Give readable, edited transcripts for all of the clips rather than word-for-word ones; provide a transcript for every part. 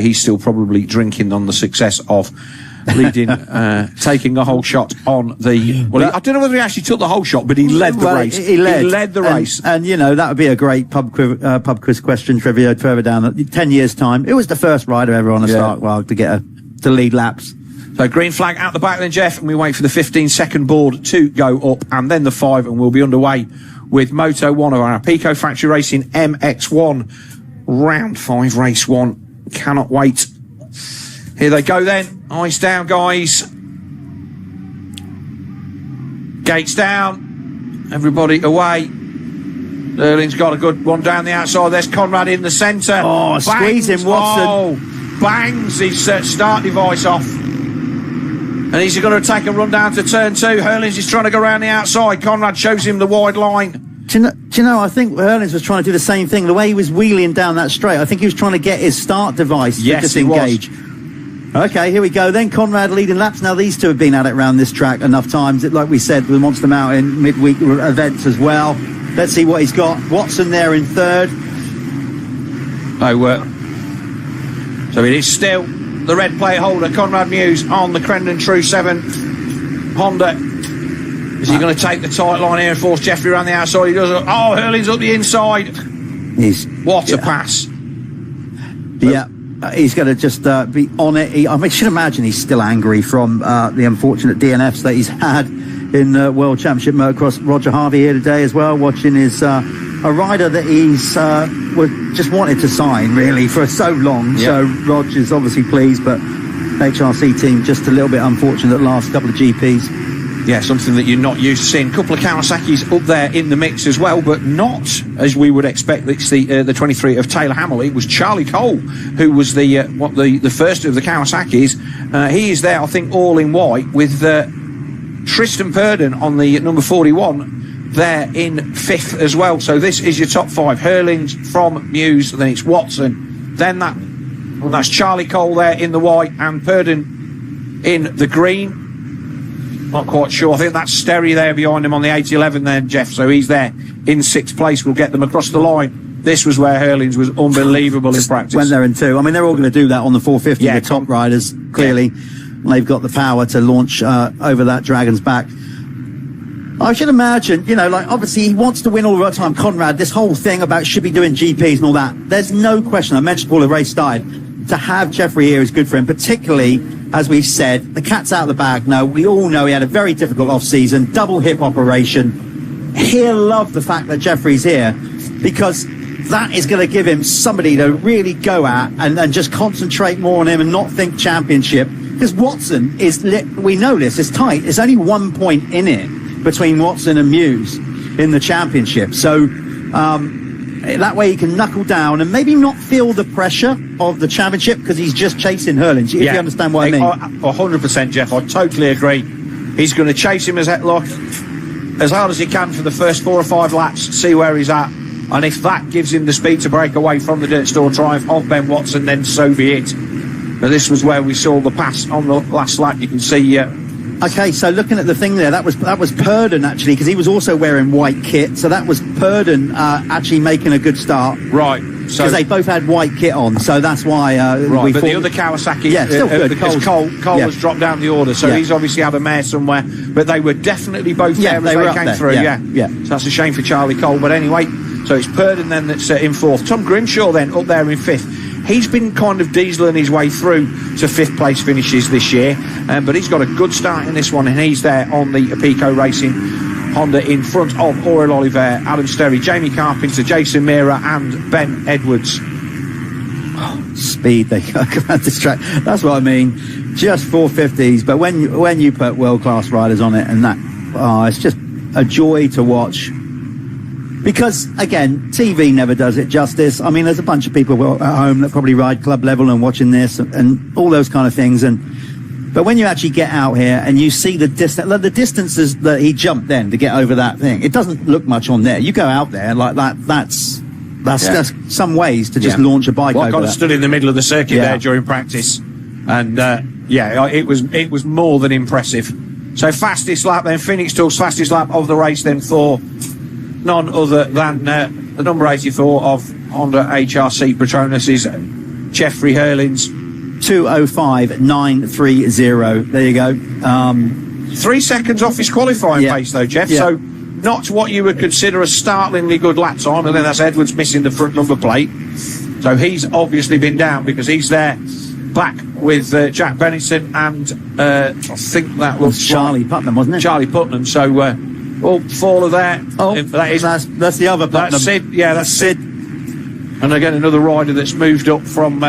He's still probably drinking on the success of leading, taking a whole shot on the... Well, I don't know whether he actually took the whole shot, but he led the race. He led the race. And, you know, that would be a great pub quiz question trivia further down. 10 years' time. It was the first rider ever on a start wild to lead laps. So green flag out the back then, Jeff, and we wait for the 15-second board to go up, and then the 5, and we'll be underway with Moto 1 of our Pico Factory Racing MX1 Round 5 Race 1. Cannot wait. Here they go then. Eyes down, guys. Gates down. Everybody away. Herlings got a good one down the outside. There's Conrad in the centre. Oh, squeezing Watson. Oh, bangs his start device off. And he's going to take a run down to turn 2. Herlings is trying to go around the outside. Conrad shows him the wide line. Do you know, I think Herlings was trying to do the same thing. The way he was wheeling down that straight, I think he was trying to get his start device to disengage. Okay, here we go. Then Conrad leading laps. Now, these two have been at it around this track enough times. Like we said, we Monster Mountain midweek events as well. Let's see what he's got. Watson there in 3rd. So it is still the red plate holder, Conrad Muse, on the Crendon True 7 Honda. Is he going to take the tight line here and force Jefrey around the outside? He does. Oh, Herlings up the inside. What a pass. Yeah. He's going to just be on it. I should imagine he's still angry from the unfortunate DNFs that he's had in World Championship Motocross. Roger Harvey here today as well, watching his a rider that he's just wanted to sign really for so long. Yep. So Roger's obviously pleased, but HRC team just a little bit unfortunate the last couple of GPs. Yeah, something that you're not used to seeing. A couple of Kawasaki's up there in the mix as well, but not as we would expect. It's the 23 of Taylor Hamill. It was Charlie Cole who was the first of the Kawasaki's. He is there, I think, all in white with Tristan Purdon on the number 41 there in 5th as well. So this is your top 5. Herlings from Muse, then it's Watson, then that's Charlie Cole there in the white and Purdon in the green. Not quite sure. I think that's Sterry there behind him on the 811 there, Jeff. So he's there in 6th place. We'll get them across the line. This was where Herlings was unbelievable in practice. Went there in 2. I mean, they're all going to do that on the 450. The top riders, clearly. Yeah. They've got the power to launch over that Dragon's back. I should imagine, you know, like, obviously he wants to win all the time. Conrad, this whole thing about should be doing GPs and all that. There's no question. I mentioned before the race started. To have Jefrey here is good for him, particularly, as we've said, the cat's out of the bag. No, we all know he had a very difficult off-season, double hip operation. He'll love the fact that Jeffrey's here because that is going to give him somebody to really go at and just concentrate more on him and not think championship. Because Watson is, we know this, it's tight. There's only 1 point in it between Watson and Muse in the championship. So, that way he can knuckle down and maybe not feel the pressure of the championship because he's just chasing Herlings, if you understand what I mean. 100%, Jeff. I totally agree. He's going to chase him as hard as he can for the first 4 or 5 laps, see where he's at. And if that gives him the speed to break away from the Dirt Store triumph of Ben Watson, then so be it. But this was where we saw the pass on the last lap. You can see... Okay, so looking at the thing there, that was Purdon actually, because he was also wearing white kit. So that was Purdon actually making a good start. Right. Because they both had white kit on, so that's why. Right, but the other Kawasaki, still good. Because Cole has dropped down the order, so he's obviously had a mare somewhere. But they were definitely both there as they came through. Yeah. So that's a shame for Charlie Cole. But anyway, so it's Purdon then that's in 4th. Tom Grimshaw then up there in 5th. He's been kind of dieseling his way through to 5th place finishes this year, but he's got a good start in this one, and he's there on the Pico Racing Honda in front of Aurel Oliver, Adam Sterry, Jamie Carpenter, Jason Mira and Ben Edwards. Speed they go around this track. That's what I mean. Just 450s, but when you put world-class riders on it, and that, it's just a joy to watch. Because, again, TV never does it justice. I mean, there's a bunch of people at home that probably ride club level and watching this and all those kind of things. But when you actually get out here and you see the distances that he jumped then to get over that thing, it doesn't look much on there. You go out there like that, that's some ways to just launch a bike over that. I kind of stood in the middle of the circuit there during practice. And, it was more than impressive. So fastest lap then, Phoenix Tools fastest lap of the race then for... none other than the number 84 of Honda HRC Petronas is Jeffrey Herlings. 2:05.930. There you go. 3 seconds off his qualifying pace, though, Jeff. Yeah. So not what you would consider a startlingly good lap time. And then that's Edwards missing the front number plate. So he's obviously been down because he's there back with Jack Bennington and I think that was Charlie Putnam, wasn't it? Charlie Putnam. So all four are there. Oh, that's the other Putnam. That's Sid. Yeah, that's Sid. And again, another rider that's moved up from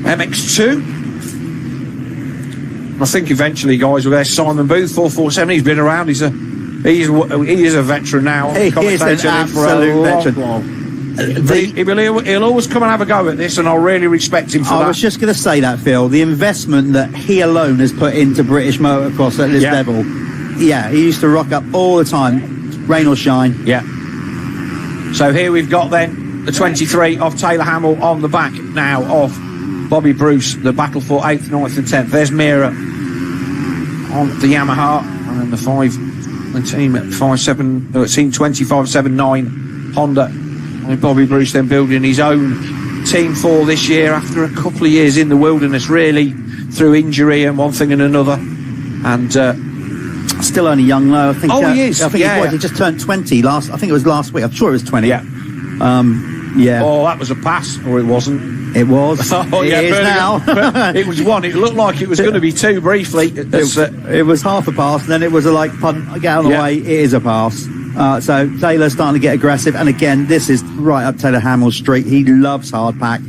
MX2. I think eventually, guys, with their Simon Booth 447. He's been around. He is a veteran now. He is an absolute veteran. He'll always come and have a go at this, and I'll really respect him for that. I was just going to say that, Phil. The investment that he alone has put into British motocross at this level. Yeah, he used to rock up all the time, rain or shine. Yeah. So here we've got then the 23 of Taylor Hamill on the back now of Bobby Bruce, the battle for 8th, 9th and 10th. There's Mira on the Yamaha, and then the team 25.79 Honda. And Bobby Bruce then building his own team for this year after a couple of years in the wilderness, really, through injury and one thing and another. And still only young, though. I think. He is. I think he just turned 20 last. I think it was last week. I'm sure it was 20. Yeah. Yeah. Oh, that was a pass, or it wasn't. It was. Oh, it is now. It was one. It looked like it was going to be two briefly. It was half a pass, and then it was a punt, get out of the way. It is a pass. So Taylor's starting to get aggressive, and again, this is right up Taylor Hamill's street. He loves hard pack.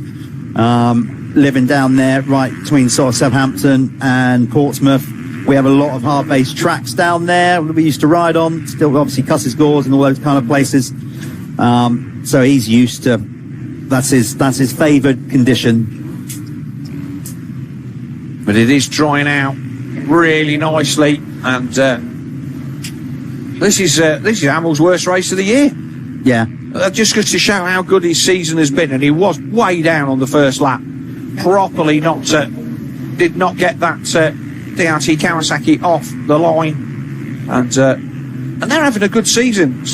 Living down there, right between sort of Southampton and Portsmouth. We have a lot of hard-based tracks down there that we used to ride on. Still, obviously, Cuss's Gores and all those kind of places. So he's used to. That's his favoured condition. But it is drying out really nicely, and this is Hamill's worst race of the year. Yeah. Just goes to show how good his season has been, and he was way down on the first lap. Properly did not get that DRT Kawasaki off the line, and they're having a good season.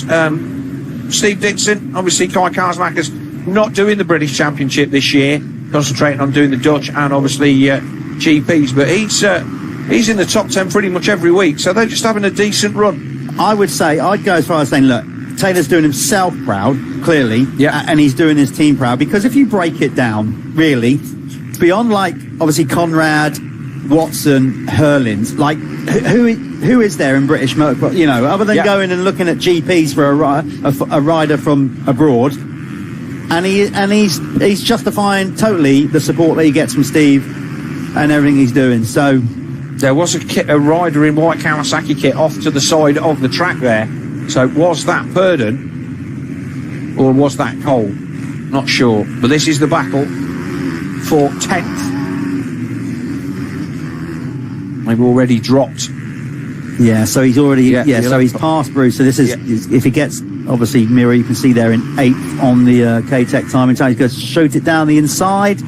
Steve Dixon, obviously Kai Karsmacher's not doing the British Championship this year, concentrating on doing the Dutch and obviously GPs, but he's in the top 10 pretty much every week, so they're just having a decent run. I would say, I'd go as far as saying, look, Taylor's doing himself proud, clearly, and he's doing his team proud, because if you break it down, really, beyond obviously Conrad, Watson, Herlings, who is there in British motocross, other than going and looking at GPs for a rider from abroad, and he's justifying totally the support that he gets from Steve and everything he's doing. So there was a rider in white Kawasaki kit off to the side of the track there. So was that Purdon or was that Cole? Not sure. But this is the battle for 10th. They've already dropped. Yeah, so he's already so he's passed Bruce. So this is if he gets obviously Mira, you can see there in 8th on the K-Tech time. He's going to shoot it down the inside.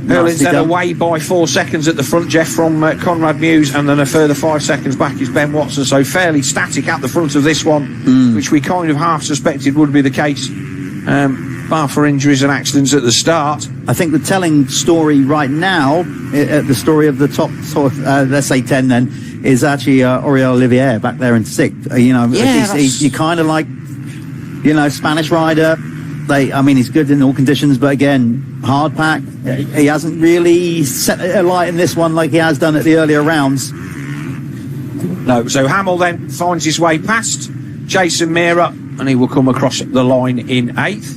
Herlings then away by 4 seconds at the front, Jeff, from Conrad Muse, and then a further 5 seconds back is Ben Watson. So fairly static at the front of this one, which we kind of half suspected would be the case, bar for injuries and accidents at the start. I think the telling story right now, the story of the top sort of, let's say 10 then, is actually Oriol Olivier back there in 6th. He's kind of like, Spanish rider. He's good in all conditions, but again, hard pack. He hasn't really set a light in this one like he has done at the earlier rounds. No, so Hamill then finds his way past Jason Mira, and he will come across the line in 8th.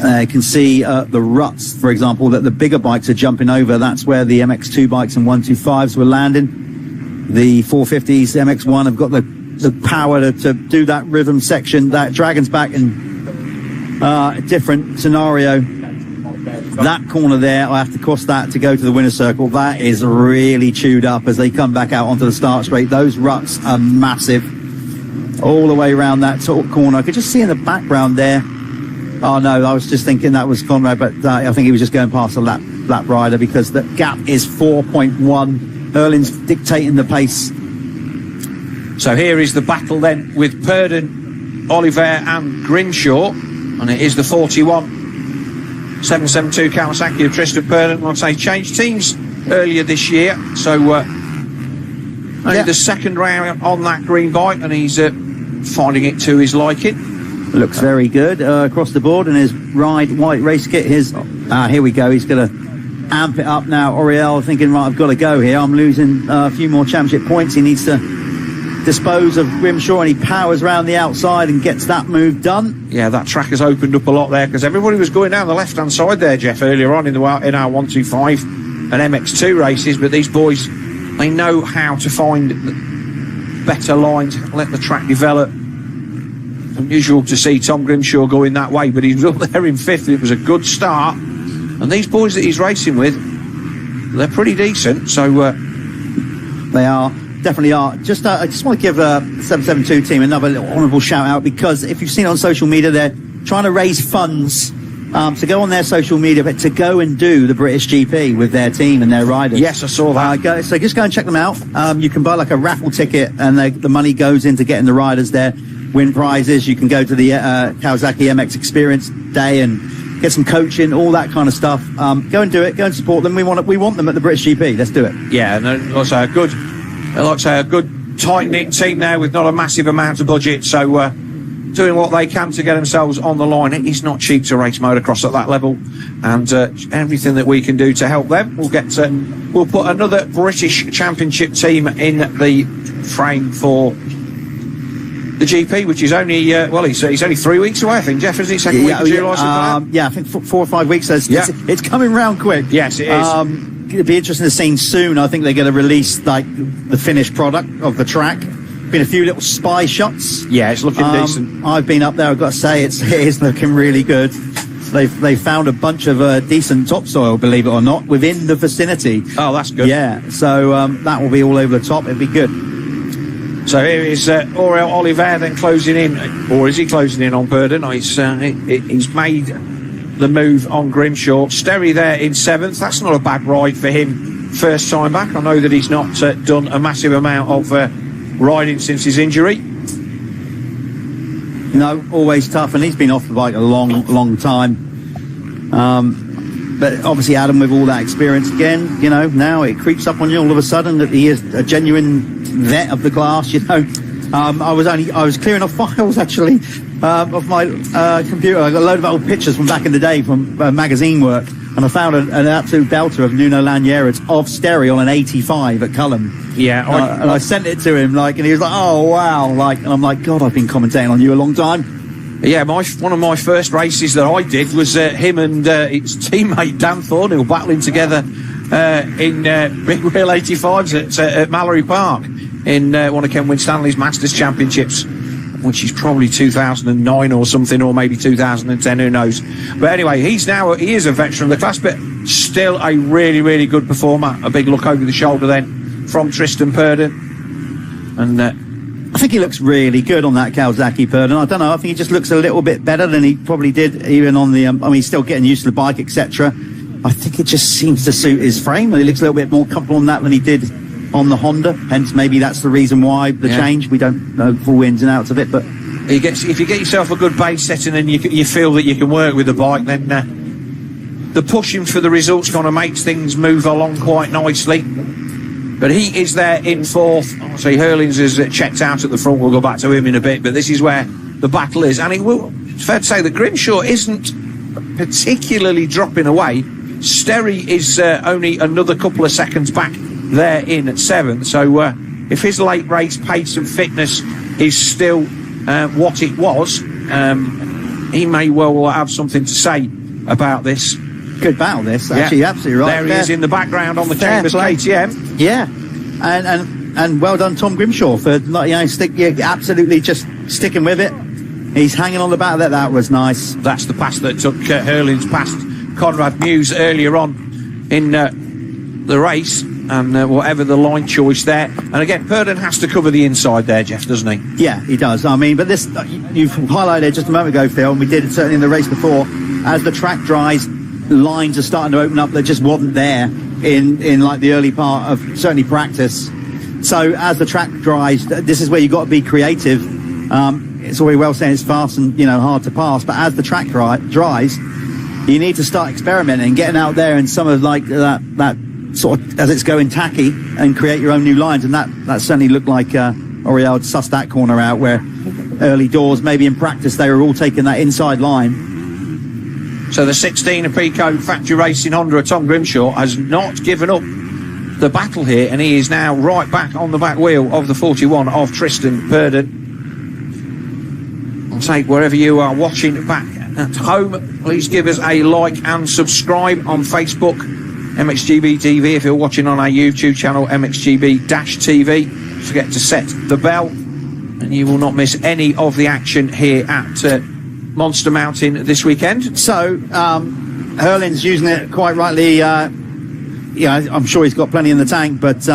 You can see the ruts, for example, that the bigger bikes are jumping over. That's where the MX2 bikes and 125s were landing. The 450s, MX1 have got the power to do that rhythm section. That Dragon's Back in a different scenario. That corner there, I have to cross that to go to the winner's circle. That is really chewed up as they come back out onto the start straight. Those ruts are massive all the way around that corner. I could just see in the background there. Oh no, I was just thinking that was Conrad, but I think he was just going past a lap rider, because the gap is 4.1. Herlings dictating the pace. So here is the battle then with Purdon Oliver and Grimshaw, and it is the 41 772 Kawasaki of Tristan Purdon. Like I say, changed teams earlier this year, so only the second round on that green bike, and he's finding it to his liking. Looks very good across the board, and his white race kit. Here we go. He's going to amp it up now. Oriel thinking, right, I've got to go here. I'm losing a few more championship points. He needs to dispose of Grimshaw, and he powers around the outside and gets that move done. Yeah, that track has opened up a lot there, because everybody was going down the left-hand side there, Jeff, earlier on in our 125 and MX2 races, but these boys, they know how to find better lines, let the track develop. Unusual to see Tom Grimshaw going that way, but he was up there in 5th. It was a good start, and these boys that he's racing with, they're pretty decent, so they are. Definitely are. I just want to give the 772 team another little honourable shout out, because if you've seen it on social media, they're trying to raise funds to go on their social media, but to go and do the British GP with their team and their riders. Yes, I saw that. So just go and check them out. You can buy like a raffle ticket, and the money goes into getting the riders there, win prizes. You can go to the Kawasaki MX Experience Day and get some coaching, all that kind of stuff. Go and do it. Go and support them. We want them at the British GP. Let's do it. Yeah, and also a good tight-knit team there with not a massive amount of budget, so doing what they can to get themselves on the line. It is not cheap to race motocross at that level, and everything that we can do to help them, we'll put another British Championship team in the frame for the GP, which is only he's only 3 weeks away, I think. Jeff, is it second week of July? I think 4 or 5 weeks. So it's coming round quick. Yes, it is. It'd be interesting to see soon. I think they're going to release like the finished product of the track. Been a few little spy shots. Yeah, it's looking decent. I've been up there. I've got to say, it is looking really good. They found a bunch of decent topsoil, believe it or not, within the vicinity. Oh, that's good. Yeah, so that will be all over the top. It'd be good. So here is Aurel Oliver then closing in, or is he closing in on Purdon? He's made the move on Grimshaw. Sterry there in 7th. That's not a bad ride for him first time back. I know that he's not done a massive amount of riding since his injury. No, always tough, and he's been off the bike a long time. But obviously Adam, with all that experience, again, now it creeps up on you all of a sudden that he is a genuine vet of the class. I was clearing off files actually of my computer. I got a load of old pictures from back in the day from magazine work, and I found an absolute belter of Nuno Lanier of Sterry on an 85 at Cullen. Yeah, and I sent it to him, and he was like, "Oh wow!" And I'm like, "God, I've been commentating on you a long time." Yeah, one of my first races that I did was him and his teammate Dan Thornhill battling together in Big Wheel 85s at Mallory Park in one of Ken Winstanley's Masters Championships, which is probably 2009 or something, or maybe 2010, who knows. But anyway, he is a veteran of the class, but still a really, really good performer. A big look over the shoulder then from Tristan Purdon. And I think he looks really good on that Kawasaki Purdon. I don't know, I think he just looks a little bit better than he probably did even on the, he's still getting used to the bike, etc. I think it just seems to suit his frame, and he looks a little bit more comfortable on that than he did on the Honda, hence maybe that's the reason why the change. We don't know full ins and outs of it, but if you get yourself a good base setting and you feel that you can work with the bike, then the pushing for the results kind of makes things move along quite nicely. But he is there in 4th. So Herlings is checked out at the front. We'll go back to him in a bit, but this is where the battle is, and it's fair to say that Grimshaw isn't particularly dropping away. Sterry is only another couple of seconds back there in 7th, so if his late race pace and fitness is still what it was, he may well have something to say about this. Good battle, this. Actually, you're absolutely right. There he is in the background on the Chambers KTM. Yeah, and well done, Tom Grimshaw, for absolutely just sticking with it. He's hanging on the back of that. That was nice. That's the pass that took Herlings past Conrad Muse earlier on in the race, and whatever the line choice there. And again, Purdon has to cover the inside there, Jeff, doesn't he? Yeah, he does. I mean, but this, you've highlighted just a moment ago, Phil, and we did it certainly in the race before. As the track dries, lines are starting to open up that just wasn't there in like the early part of certainly practice. So as the track dries, this is where you've got to be creative. it's all very well saying it's fast and, you know, hard to pass, but as the track dries, you need to start experimenting and getting out there in some of like that sort of, as it's going tacky, and create your own new lines. And that certainly looked like Oriel had sussed that corner out, where early doors, maybe in practice, they were all taking that inside line. So the 16 of Pico Factory Racing Honda of Tom Grimshaw has not given up the battle here, and he is now right back on the back wheel of the 41 of Tristan Purdon. I'll say, wherever you are watching back at home, please give us a like and subscribe on Facebook, MXGB TV. If you're watching on our YouTube channel, MXGB-TV, don't forget to set the bell, and you will not miss any of the action here at Monster Mountain this weekend. So, Herlings using it quite rightly. Yeah, I'm sure he's got plenty in the tank, but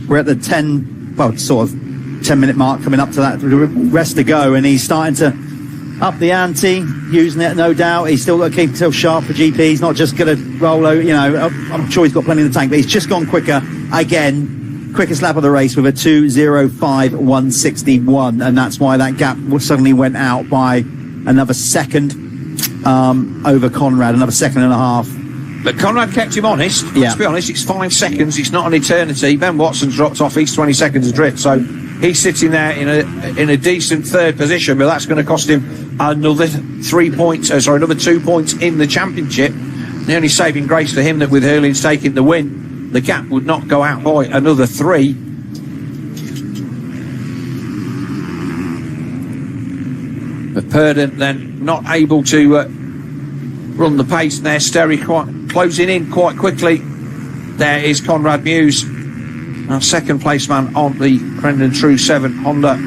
we're at the 10-minute mark, coming up to that rest to go, and he's starting to up the ante, using it, no doubt. He's still got to keep himself sharp for GP. He's not just going to roll over, you know. I'm sure he's got plenty in the tank, but he's just gone quicker again. Quickest lap of the race with a 2:05.161, and that's why that gap suddenly went out by another second over Conrad, another second and a half. But Conrad kept him honest. Let's be honest, it's 5 seconds. It's not an eternity. Ben Watson's dropped off. He's 20 seconds adrift. So he's sitting there in a decent third position, but that's going to cost him another 3 points. Another 2 points in the championship. The only saving grace for him that with Herlings taking the win, the gap would not go out by another 3. But Purdon then not able to run the pace there. Sterry closing in quite quickly. There is Conrad Muse, our second place man on the Brendan True 7 Honda.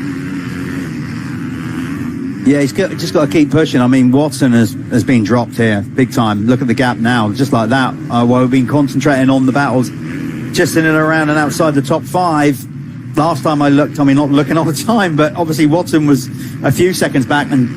Yeah, he's just got to keep pushing. I mean, Watson has been dropped here big time. Look at the gap now, just like that. While we've been concentrating on the battles just in and around and outside the top 5. Last time I looked, I mean, not looking all the time, but obviously Watson was a few seconds back and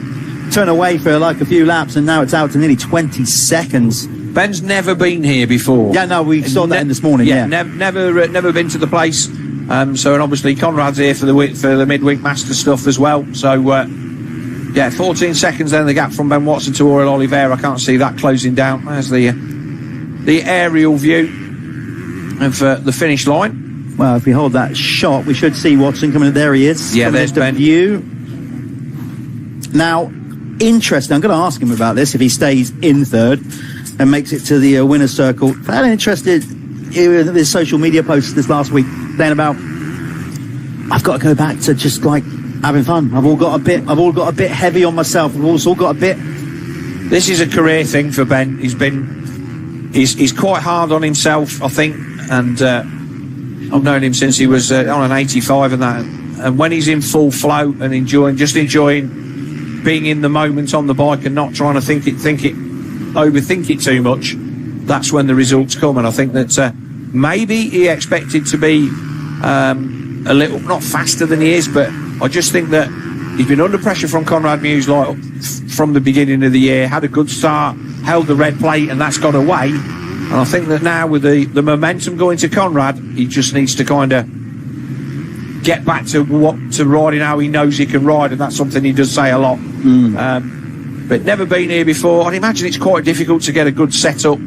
turned away for like a few laps, and now it's out to nearly 20 seconds. Ben's never been here before. Yeah, no, we saw that in this morning. Yeah, never been to the place. So, and obviously Conrad's here for the midweek master stuff as well. So, yeah, 14 seconds then the gap from Ben Watson to Oriel Oliveira. I can't see that closing down. There's the aerial view of the finish line. Well, if we hold that shot, we should see Watson coming in. There he is. Yeah, there's Ben. View. Now, interesting. I'm going to ask him about this if he stays in third and makes it to the winner's circle. I'm interested in his social media posts this last week saying about, I've got to go back to just like having fun. I've all got a bit heavy on myself. I've also got a bit. This is a career thing for Ben. He's quite hard on himself, I think, and I've known him since he was on an 85 and that. And when he's in full flow and enjoying being in the moment on the bike and not trying to overthink it too much, that's when the results come. And I think that maybe he expected to be a little, not faster than he is, but I just think that he's been under pressure from Conrad Muse like from the beginning of the year, had a good start, held the red plate, and that's gone away. And I think that now with the momentum going to Conrad, he just needs to kind of get back to riding how he knows he can ride, and that's something he does say a lot. But never been here before. I'd imagine it's quite difficult to get a good setup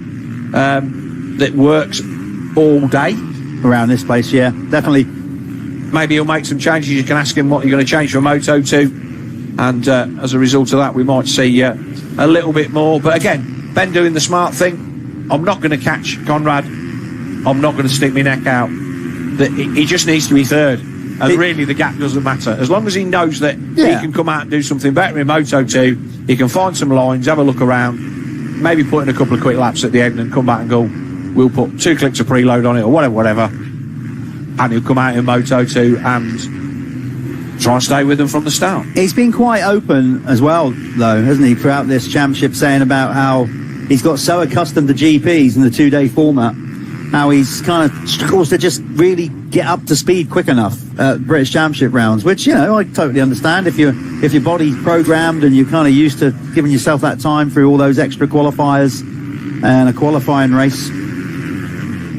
that works all day around this place. Yeah, definitely. Maybe he'll make some changes. You can ask him what you're going to change for Moto 2, and as a result of that, we might see a little bit more. But again, Ben doing the smart thing. I'm not going to catch Conrad. I'm not going to stick my neck out. He just needs to be third. And really, the gap doesn't matter. As long as he knows that he can come out and do something better in Moto 2, he can find some lines, have a look around, maybe put in a couple of quick laps at the end and come back and go, we'll put 2 clicks of preload on it or whatever. And he'll come out in Moto 2 and try and stay with them from the start. He's been quite open as well, though, hasn't he, throughout this championship, saying about how he's got so accustomed to GPs in the 2-day format, how he's kind of struggles to just really get up to speed quick enough at British Championship rounds, which, you know, I totally understand if your body's programmed and you're kind of used to giving yourself that time through all those extra qualifiers and a qualifying race.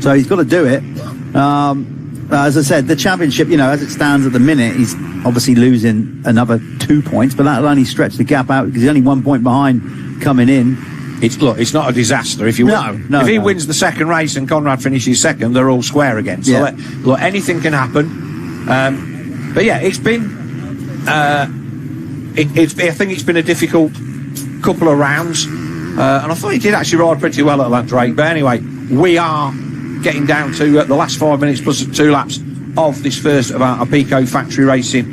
So he's got to do it. as I said, the championship, as it stands at the minute, he's obviously losing another 2 points, but that'll only stretch the gap out because he's only 1 point behind coming in. It's not a disaster if he wins the second race and Conrad finishes second. They're all square again. So look, anything can happen. But yeah, it's been. I think it's been a difficult couple of rounds, and I thought he did actually ride pretty well at that Drake. But anyway, we are getting down to the last 5 minutes plus 2 laps of this first of our Pico Factory Racing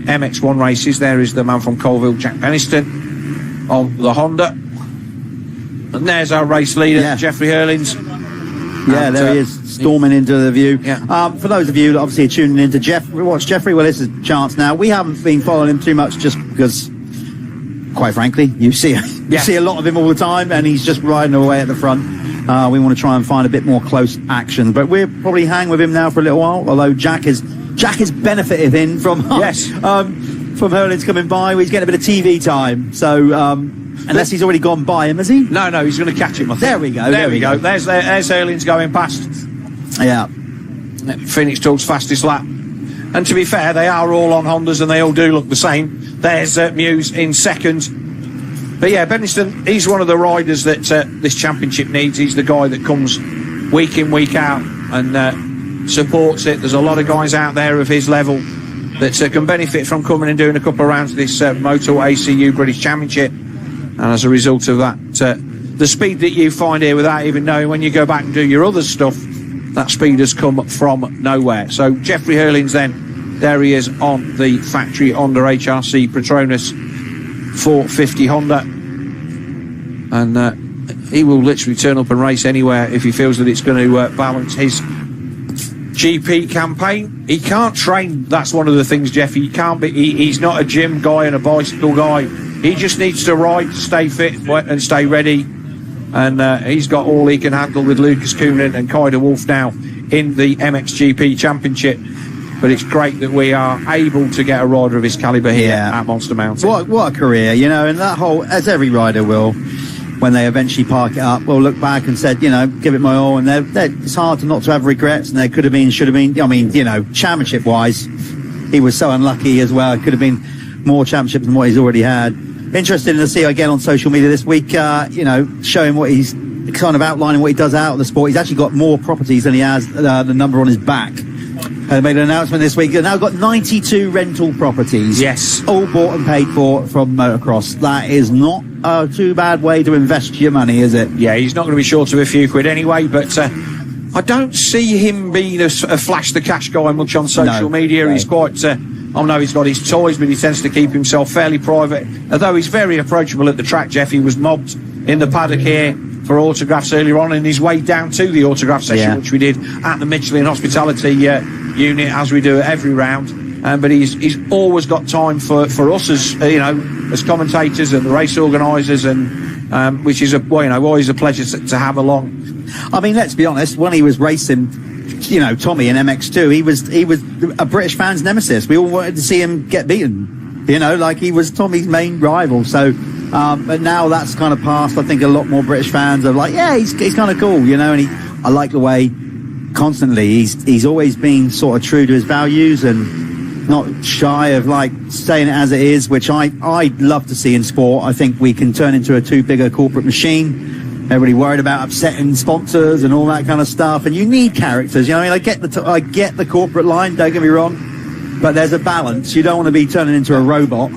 MX1 races. There is the man from Colville, Jack Peniston, on the Honda. And there's our race leader, Jefrey Herlings. Yeah, there he is, storming into the view. Yeah. For those of you that obviously are tuning into Jefrey, watch Jefrey, well, this is a chance now. We haven't been following him too much just because, quite frankly, you see a lot of him all the time, and he's just riding away at the front. We want to try and find a bit more close action, but we'll probably hang with him now for a little while, although Jack is benefited from Herlings coming by. He's getting a bit of TV time, so... unless he's already gone by him, has he? No, he's going to catch him, I think. There we go. There we go. There's Herlings going past. Yeah. Phoenix Talk's fastest lap. And to be fair, they are all on Hondas and they all do look the same. There's Muse in second. But yeah, Beniston, he's one of the riders that this championship needs. He's the guy that comes week in, week out and supports it. There's a lot of guys out there of his level that can benefit from coming and doing a couple of rounds of this Motul ACU British Championship. And as a result of that, the speed that you find here without even knowing, when you go back and do your other stuff, that speed has come from nowhere. So Jeffrey Herlings then, there he is on the factory Honda HRC Petronas 450 Honda. And he will literally turn up and race anywhere if he feels that it's going to balance his GP campaign. He can't train. That's one of the things, Jeffy. He can't be. He's not a gym guy and a bicycle guy. He just needs to ride to stay fit and stay ready. And he's got all he can handle with Lucas Coonan and Kaida Wolf now in the MXGP Championship. But it's great that we are able to get a rider of his calibre here at Monster Mountain. What a career, and that whole, as every rider will, when they eventually park it up, will look back and said, give it my all. And it's hard not to have regrets, and there could have been, should have been. I mean, championship-wise, he was so unlucky as well. It could have been more championships than what he's already had. Interesting to see again on social media this week, showing what he's kind of outlining what he does out of the sport. He's actually got more properties than he has the number on his back. They made an announcement this week. They've now got 92 rental properties. Yes. All bought and paid for from Motocross. That is not a too bad way to invest your money, is it? Yeah, he's not going to be short of a few quid anyway, but I don't see him being a flash the cash guy much on social media. No. He's quite... I know he's got his toys, but he tends to keep himself fairly private. Although he's very approachable at the track, Jeff. He was mobbed in the paddock here for autographs earlier on, in his way down to the autograph session, which we did at the Michelin Hospitality unit, as we do at every round. But he's always got time for us as as commentators and the race organisers, and which is always a pleasure to have along. I mean, let's be honest. When he was racing, Tommy in MX2, he was a British fan's nemesis. We all wanted to see him get beaten. He was Tommy's main rival. So, but now that's kind of passed. I think a lot more British fans are like, he's kind of cool, and I like the way constantly he's always been sort of true to his values and not shy of saying it as it is, which I'd love to see in sport. I think we can turn into a too big a corporate machine. Everybody worried about upsetting sponsors and all that kind of stuff, and you need characters. I get the corporate line. Don't get me wrong, but there's a balance. You don't want to be turning into a robot.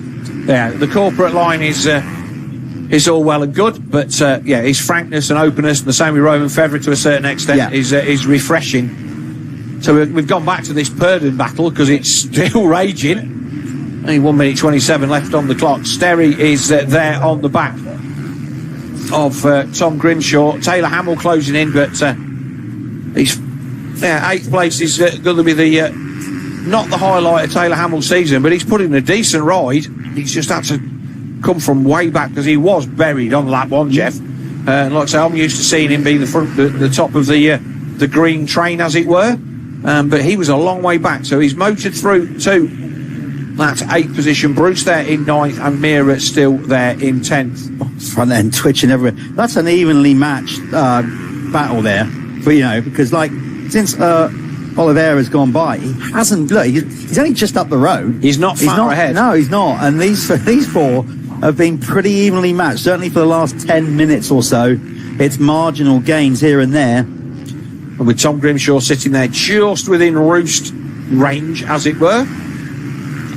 Yeah, the corporate line is all well and good, but his frankness and openness, and the same with Roman Federer to a certain extent, is refreshing. So we've gone back to this Purdon battle because it's still raging. Only 1 minute 27 left on the clock. Sterry is there on the back of Tom Grimshaw. Taylor Hamill closing in, but he's 8th place is going to be the not the highlight of Taylor Hamill's season, but he's put in a decent ride. He's just had to come from way back because he was buried on lap 1, Jeff. Like I say, I'm used to seeing him be the top of the green train, as it were, but he was a long way back, so he's motored through to that 8th position. Bruce there in 9th, and Mira still there in 10th. Front end twitching everywhere. That's an evenly matched battle there, but because since Oliveira's gone by. He hasn't. Look, he's only just up the road. He's not far ahead. No, he's not. And these four have been pretty evenly matched. Certainly for the last 10 minutes or so, it's marginal gains here and there. And with Tom Grimshaw sitting there just within roost range, as it were.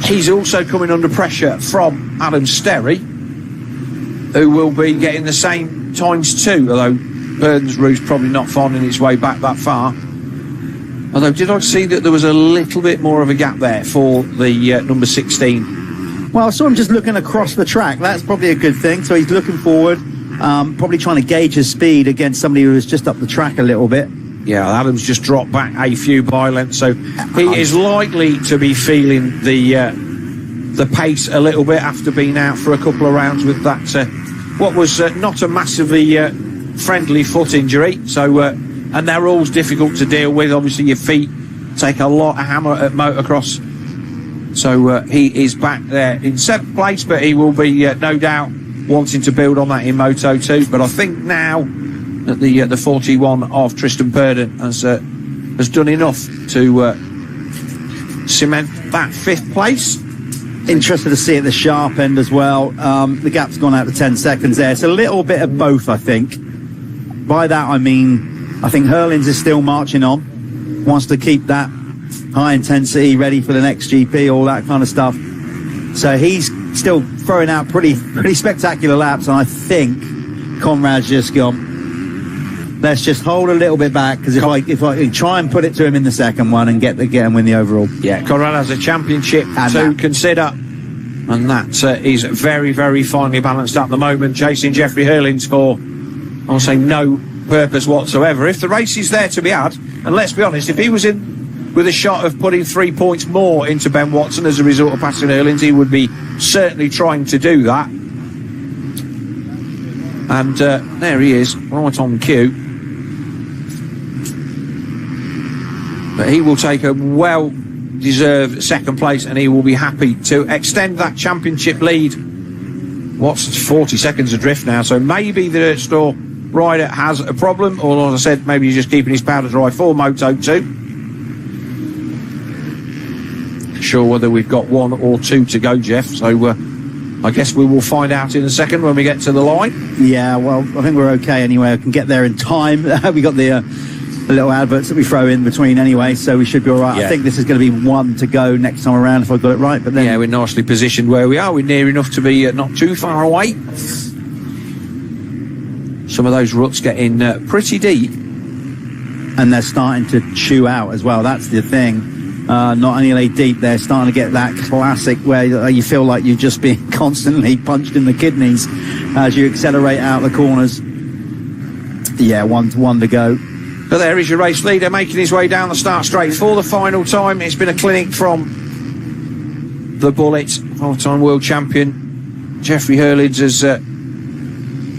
He's also coming under pressure from Adam Sterry, who will be getting the same ×2, although Burton's roost probably not finding its way back that far. Although, did I see that there was a little bit more of a gap there for the number 16? Well, I saw him just looking across the track. That's probably a good thing. So he's looking forward, probably trying to gauge his speed against somebody who was just up the track a little bit. Yeah, Adams just dropped back a few by lengths, so he is likely to be feeling the pace a little bit after being out for a couple of rounds with that, what was not a massively friendly foot injury. So, and they're always difficult to deal with. Obviously, your feet take a lot of hammer at motocross. So he is back there in 7th place, but he will be no doubt wanting to build on that in Moto 2. But I think now that the 41 of Tristan Purdon has done enough to cement that 5th place. Interested to see at the sharp end as well. The gap's gone out to 10 seconds there. It's a little bit of both, I think. By that I mean, I think Herlings is still marching on, wants to keep that high intensity, ready for the next GP, all that kind of stuff. So he's still throwing out pretty spectacular laps, and I think Conrad's just gone, let's just hold a little bit back, because if I try and put it to him in the second one and get him win the overall. Yeah, Conrad has a championship to consider, and that is very, very finely balanced at the moment, chasing Jeffrey Herlings for, I'll say, no purpose whatsoever. If the race is there to be had, and let's be honest, if he was in with a shot of putting 3 points more into Ben Watson as a result of passing Herlings, he would be certainly trying to do that. And there he is, right on cue. But he will take a well-deserved 2nd place, and he will be happy to extend that championship lead. What's 40 seconds adrift now, so maybe the Dirt Store rider has a problem, or as I said, maybe he's just keeping his powder dry for Moto 2. Sure whether we've got 1 or 2 to go, Jeff, so I guess we will find out in a second when we get to the line. Yeah, well, I think we're okay anyway. I can get there in time. We got the little adverts that we throw in between anyway, so we should be all right. Yeah. I think this is going to be 1 to go next time around if I got it right. But then, yeah, we're nicely positioned where we are. We're near enough to be not too far away. Some of those ruts getting pretty deep, and they're starting to chew out as well. That's the thing. Not only are they deep, they're starting to get that classic where you feel like you're just being constantly punched in the kidneys as you accelerate out the corners. Yeah, 1 to go. But there is your race leader making his way down the start straight for the final time. It's been a clinic from the Bullet, 5-time world champion. Jeffrey Herlings has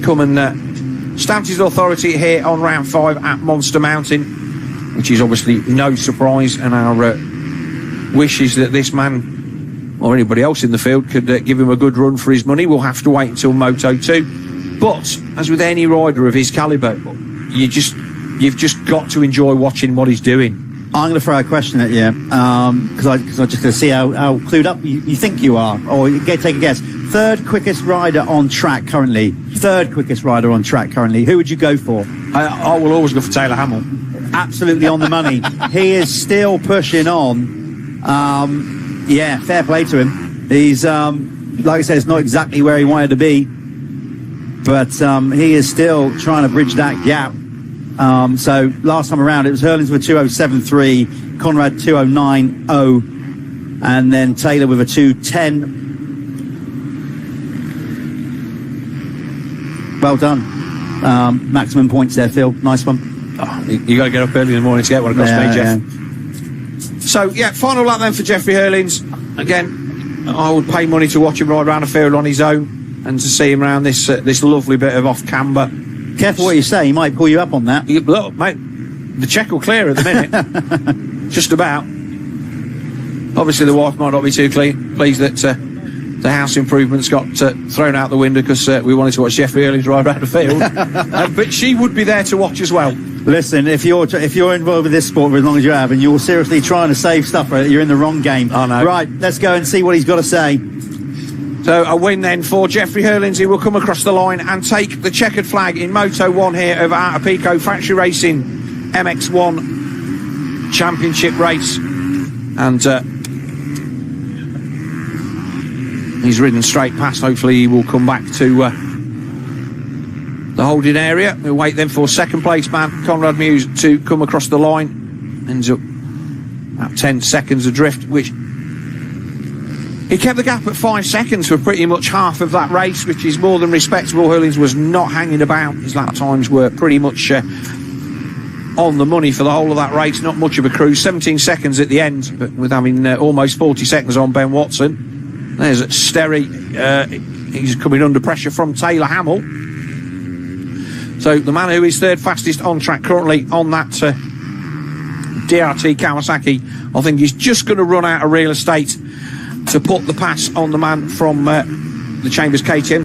come and stamped his authority here on round 5 at Monster Mountain, which is obviously no surprise, and our wish is that this man or anybody else in the field could give him a good run for his money. We'll have to wait until Moto 2. But as with any rider of his calibre, you've just got to enjoy watching what he's doing. I'm going to throw a question at you, because I just going to see how clued up you think you are, or take a guess. 3rd quickest rider on track currently. 3rd quickest rider on track currently. Who would you go for? I will always go for Taylor Hamill. Absolutely on the money. He is still pushing on. Yeah, fair play to him. He's, like I said, it's not exactly where he wanted to be, but he is still trying to bridge that gap. So last time around, it was Herlings with 2:07.3, Conrad 2:09.0, and then Taylor with a 2:10. Well done. Maximum points there, Phil. Nice one. Oh, you got to get up early in the morning to get one across me, Jeff. Yeah. So, yeah, final lap then for Jeffrey Herlings. Again, I would pay money to watch him ride around a field on his own and to see him around this lovely bit of off-camber. Careful what you say, he might pull you up on that. Look, mate, the check will clear at the minute. Just about. Obviously, the wife might not be too pleased that the house improvements got thrown out the window because we wanted to watch Jeffrey Herlings ride around the field. But she would be there to watch as well. Listen, if you're involved with this sport for as long as you have, and you're seriously trying to save stuff, you're in the wrong game. I know. Right, let's go and see what he's got to say. So a win then for Jefrey Herlings, who will come across the line and take the checkered flag in Moto 1 here of Art of Pico Factory Racing MX1 Championship race. And he's ridden straight past. Hopefully he will come back to the holding area. We'll wait then for second place man Conrad Muse to come across the line. Ends up about 10 seconds adrift, which he kept the gap at 5 seconds for pretty much half of that race, which is more than respectable. Herlings was not hanging about. His lap times were pretty much on the money for the whole of that race. Not much of a cruise. 17 seconds at the end, but with having almost 40 seconds on Ben Watson. There's Sterry. He's coming under pressure from Taylor Hamill. So the man who is third fastest on track currently on that DRT Kawasaki, I think he's just going to run out of real estate to put the pass on the man from the Chambers KTM.